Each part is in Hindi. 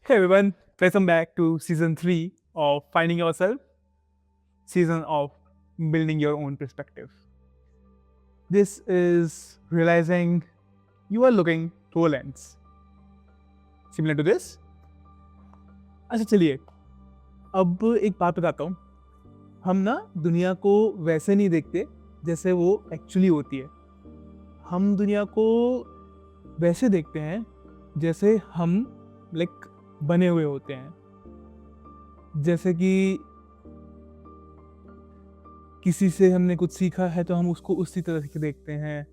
Hey everyone, welcome back to season 3 of Finding Yourself, season of building your own perspective. This is realizing you are looking through a lens. Similar to this? अच्छा चलिए, अब एक बात बताता हूँ. हम ना दुनिया को वैसे नहीं देखते जैसे वो एक्चुअली होती है. हम दुनिया को वैसे देखते हैं जैसे हम लाइक बने हुए होते हैं. जैसे कि किसी से हमने कुछ सीखा है तो हम उसको उसी तरह से देखते हैं,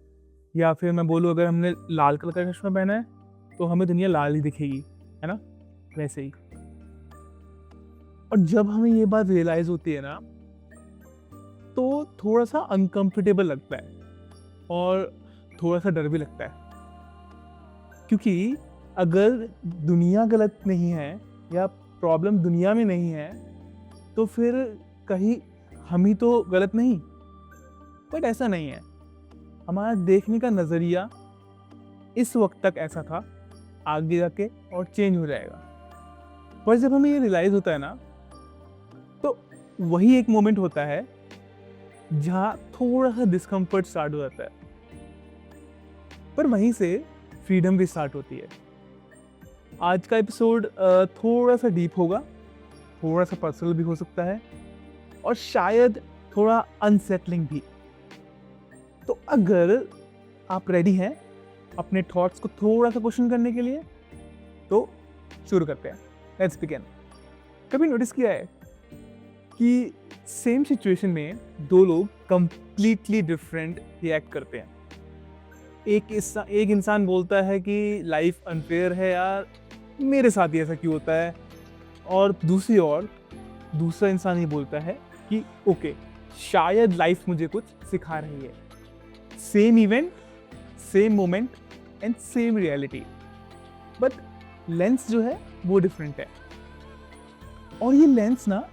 या फिर मैं बोलूँ अगर हमने लाल कलर का चश्मा पहना है तो हमें दुनिया लाल ही दिखेगी, है ना, वैसे ही. और जब हमें ये बात रियलाइज होती है ना, तो थोड़ा सा अनकंफर्टेबल लगता है और थोड़ा सा डर भी लगता है. क्योंकि अगर दुनिया गलत नहीं है या प्रॉब्लम दुनिया में नहीं है तो फिर कहीं हम ही तो गलत नहीं. बट ऐसा नहीं है. हमारा देखने का नज़रिया इस वक्त तक ऐसा था, आगे जाके और चेंज हो जाएगा. पर जब हमें ये रियलाइज़ होता है ना, तो वही एक मोमेंट होता है जहाँ थोड़ा सा डिस्कम्फर्ट स्टार्ट हो जाता है, पर वहीं से फ्रीडम भी स्टार्ट होती है. आज का एपिसोड थोड़ा सा डीप होगा, थोड़ा सा पर्सनल भी हो सकता है और शायद थोड़ा अनसेटलिंग भी. तो अगर आप रेडी हैं अपने थॉट्स को थोड़ा सा क्वेश्चन करने के लिए, तो शुरू करते हैं. Let's begin. कभी नोटिस किया है कि सेम सिचुएशन में दो लोग कंप्लीटली डिफरेंट रिएक्ट करते हैं. एक इंसान बोलता है कि लाइफ अनफेयर है यार, मेरे साथ ही ऐसा क्यों होता है, और दूसरा इंसान ही बोलता है कि ओके, शायद लाइफ मुझे कुछ सिखा रही है. Same event, same moment and same reality, but lens जो है वो डिफरेंट है. और ये लेंस ना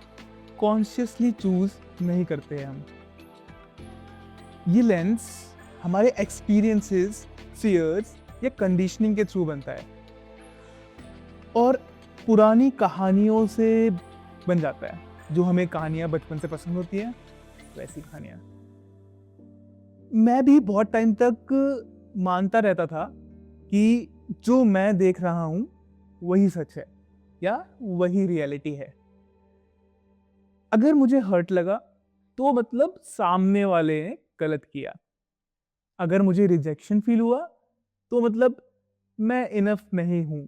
कॉन्शियसली चूज नहीं करते हैं हम. ये लेंस हमारे एक्सपीरियंसेस, फियर्स या कंडीशनिंग के थ्रू बनता है और पुरानी कहानियों से बन जाता है. जो हमें कहानियां बचपन से पसंद होती हैं, वैसी कहानियां. मैं भी बहुत टाइम तक मानता रहता था कि जो मैं देख रहा हूं वही सच है या वही रियलिटी है. अगर मुझे हर्ट लगा तो मतलब सामने वाले ने गलत किया. अगर मुझे रिजेक्शन फील हुआ तो मतलब मैं इनफ नहीं हूं.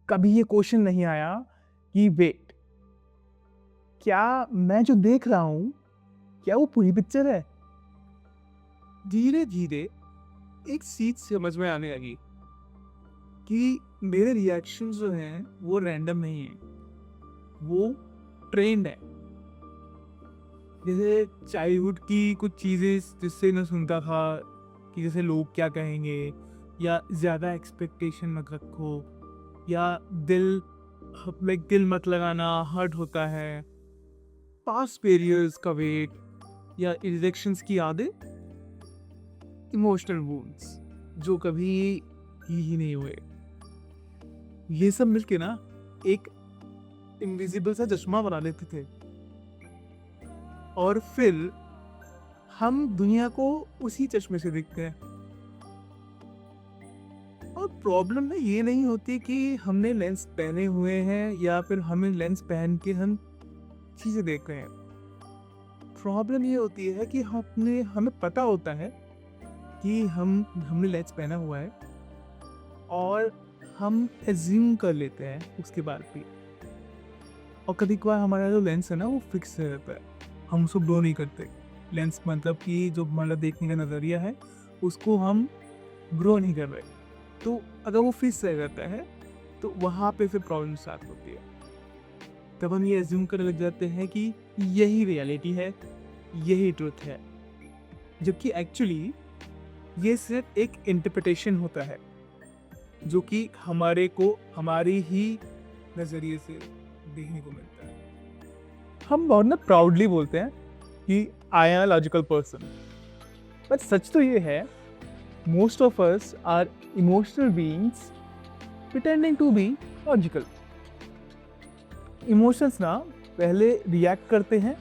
कभी ये क्वेश्चन नहीं आया कि वेट, क्या मैं जो देख रहा हूं क्या वो पूरी पिक्चर है. धीरे धीरे एक चीज समझ में आने लगी कि मेरे रिएक्शंस जो हैं वो रैंडम नहीं है, वो ट्रेंड है. जैसे चाइल्डहुड की कुछ चीज़ें जिससे मैं सुनता था कि जैसे लोग क्या कहेंगे, या ज़्यादा एक्सपेक्टेशन मत रखो, या दिल मत लगाना, हर्ट होता है, पास्ट फेलियर्स का वेट, या रिजेक्शंस की यादें, इमोशनल वुंड्स जो कभी ही नहीं हुए. ये सब मिलके ना एक इनविजिबल सा चश्मा बना लेते थे और फिर हम दुनिया को उसी चश्मे से देखते हैं. और प्रॉब्लम ना ये नहीं होती कि हमने लेंस पहने हुए हैं या फिर हमें लेंस पहन के हम चीज़ें देख रहे हैं. प्रॉब्लम ये होती है कि हमें पता होता है कि हमने लेंस पहना हुआ है और हम एज्यूम कर लेते हैं उसके बाद भी. और कभी कभार हमारा जो लेंस है ना वो फिक्स रहता है, हम उसको ग्रो नहीं करते. लेंस मतलब कि जो हमारा देखने का नज़रिया है उसको हम ग्रो नहीं कर रहे. तो अगर वो फिक्स रह जाता है तो वहाँ पे फिर प्रॉब्लम स्टार्ट होती है. तब हम ये एज्यूम करने लग जाते हैं कि यही रियलिटी है, यही ट्रुथ है, जबकि एक्चुअली ये सिर्फ एक इंटरप्रिटेशन होता है जो कि हमारे को हमारी ही नज़रिए से देखने को मिलता है. हम बहुत ना प्राउडली बोलते हैं कि I am a logical person, but सच तो ये है most of us are emotional beings pretending to be logical. Emotions ना पहले रिएक्ट करते हैं,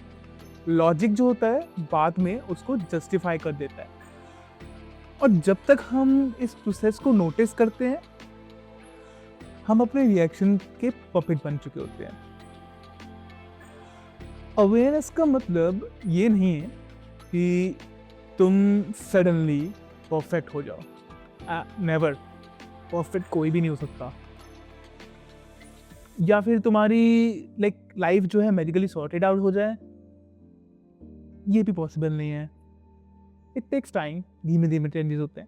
लॉजिक जो होता है बाद में उसको जस्टिफाई कर देता है। और जब तक हम इस प्रोसेस को नोटिस करते हैं, हम अपने रिएक्शन के पपेट बन चुके होते हैं। अवेयरनेस का मतलब ये नहीं है कि तुम सडनली परफेक्ट हो जाओ। नेवर, परफेक्ट कोई भी नहीं हो सकता। या फिर तुम्हारी लाइफ जो है मेडिकली सॉर्टेड आउट हो जाए, ये भी पॉसिबल नहीं है। इट टेक्स टाइम, धीमे धीमे चेंजेस होते हैं।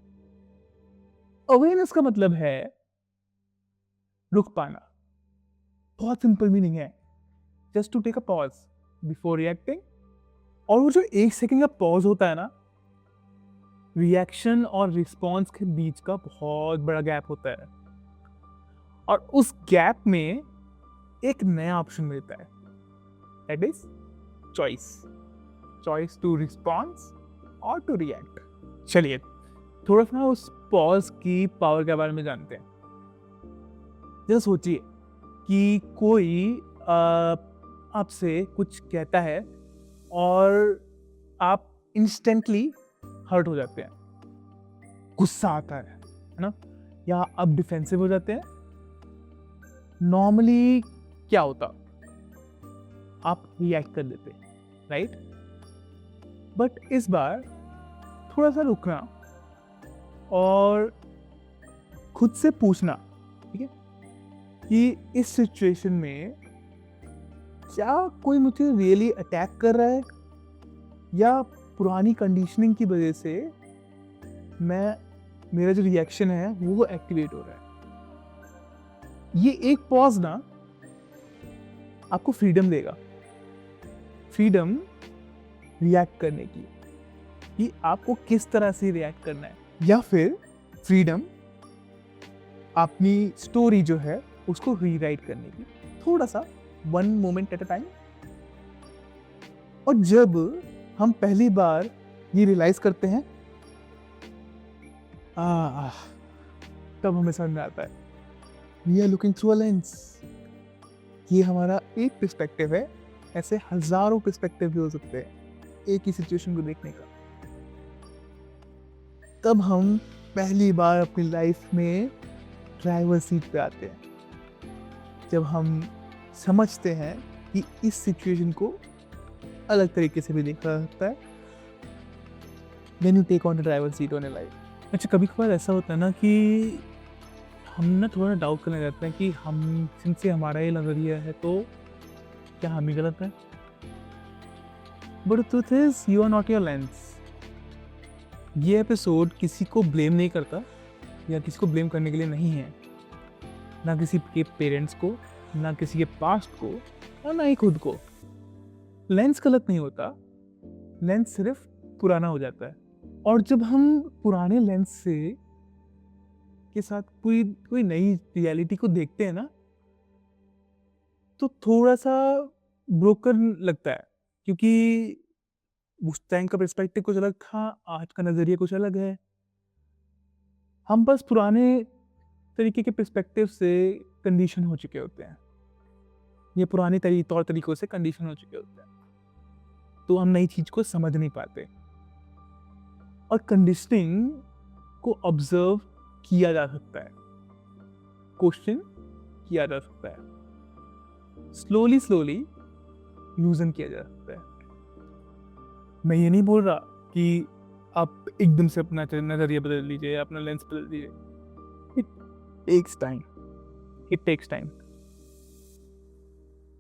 अवेयरनेस का मतलब है रुक पाना। बहुत सिंपल मीनिंग है, just to take a pause before reacting. और वो जो 1 सेकंड का पॉज होता है ना, रिएक्शन और रिस्पॉन्स के बीच का बहुत बड़ा गैप होता है। और उस गैप में एक नया ऑप्शन मिलता है, that is choice to response और टू रिएक्ट। चलिए थोड़ा सा उस पॉज की पावर के बारे में जानते हैं। जैसे सोचिए कि कोई आपसे कुछ कहता है और आप इंस्टेंटली हर्ट हो जाते हैं, गुस्सा आता है ना, या आप डिफेंसिव हो जाते हैं। नॉर्मली क्या होता, आप रिएक्ट कर देते, राइट? बट इस बार थोड़ा सा रुकना और खुद से पूछना, ठीक है, कि इस सिचुएशन में क्या कोई मुझे रियली अटैक कर रहा है, या पुरानी कंडीशनिंग की वजह से मेरा जो रिएक्शन है वो एक्टिवेट हो रहा है। ये एक पॉज ना आपको फ्रीडम देगा, फ्रीडम रिएक्ट करने की, कि आपको किस तरह से रिएक्ट करना है, या फिर फ्रीडम अपनी स्टोरी जो है उसको रीराइट करने की, थोड़ा सा one moment at a time. और जब हम पहली बार ये रियलाइज करते हैं, तब हमें समझ में आता है we are looking through a lens. ये हमारा एक पर्सपेक्टिव है, ऐसे हजारों पर्सपेक्टिव भी हो सकते हैं एक ही सिचुएशन को देखने का। तब हम पहली बार अपनी लाइफ में ड्राइवर सीट पे आते हैं, जब हम समझते हैं कि इस सिचुएशन को अलग तरीके से भी देखा जा सकता है। When you take on the driver's seat on your life. अच्छा, कभी कभार ऐसा होता है ना कि हम ना थोड़ा डाउट करने लगते हैं कि हम सिंसे हमारा ये नजरिया है तो क्या हम ही गलत है। But truth is you are not your lens. ये एपिसोड किसी को ब्लेम नहीं करता या किसी को ब्लेम करने के लिए नहीं है, ना किसी के पेरेंट्स को, ना किसी के पास्ट को, और ना ही खुद को। लेंस गलत नहीं होता, लेंस सिर्फ पुराना हो जाता है। और जब हम पुराने लेंस से के साथ कोई नई रियलिटी को देखते हैं ना, तो थोड़ा सा ब्रोकन लगता है, क्योंकि उस टाइम का पर्सपेक्टिव कुछ अलग था, आज का नजरिया कुछ अलग है। हम बस पुराने तरीके के पर्सपेक्टिव से कंडीशन हो चुके होते हैं, ये पुराने तौर तरीकों से कंडीशन हो चुके होते हैं, तो हम नई चीज को समझ नहीं पाते। और कंडीशनिंग को ऑब्जर्व किया जा सकता है, क्वेश्चन किया जा सकता है, स्लोली लूजन किया जा सकता है। मैं ये नहीं बोल रहा कि आप एकदम से अपना नजरिया बदल लीजिए, अपना लेंस बदल लीजिए। It takes time.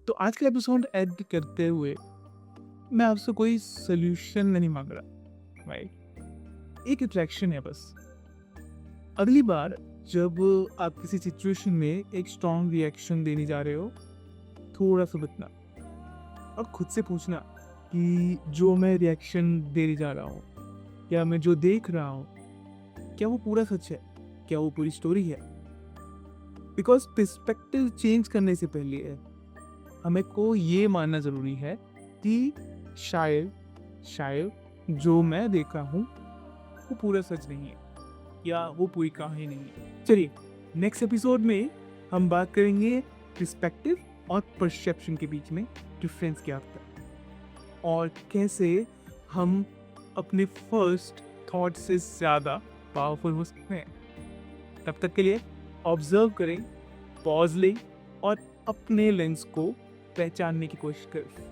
तो आज का एपिसोड एड करते हुए मैं आपसे कोई सोल्यूशन नहीं मांग रहा, राइट? एक इंटरेक्शन है बस। अगली बार जब आप किसी सिचुएशन में एक स्ट्रॉन्ग रिएक्शन देने जा रहे हो, थोड़ा सा रुकना और खुद से पूछना कि जो मैं रिएक्शन देने जा रहा हूँ, क्या मैं जो देख रहा हूँ, क्या वो पूरा सच है, क्या वो पूरी स्टोरी है? बिकॉज पर्सपेक्टिव चेंज करने से पहले हमें को ये मानना ज़रूरी है कि शायद जो मैं देख रहा हूँ वो पूरा सच नहीं है, या वो पूरी कहानी नहीं है। चलिए नेक्स्ट एपिसोड में हम बात करेंगे पर्सपेक्टिव और परसेप्शन के बीच में डिफरेंस क्या होता है और कैसे हम अपने फर्स्ट थॉट से ज़्यादा पावरफुल हो सकते हैं। तब तक के लिए ऑब्जर्व करें, पॉज लें और अपने लेंस को पहचानने की कोशिश करें।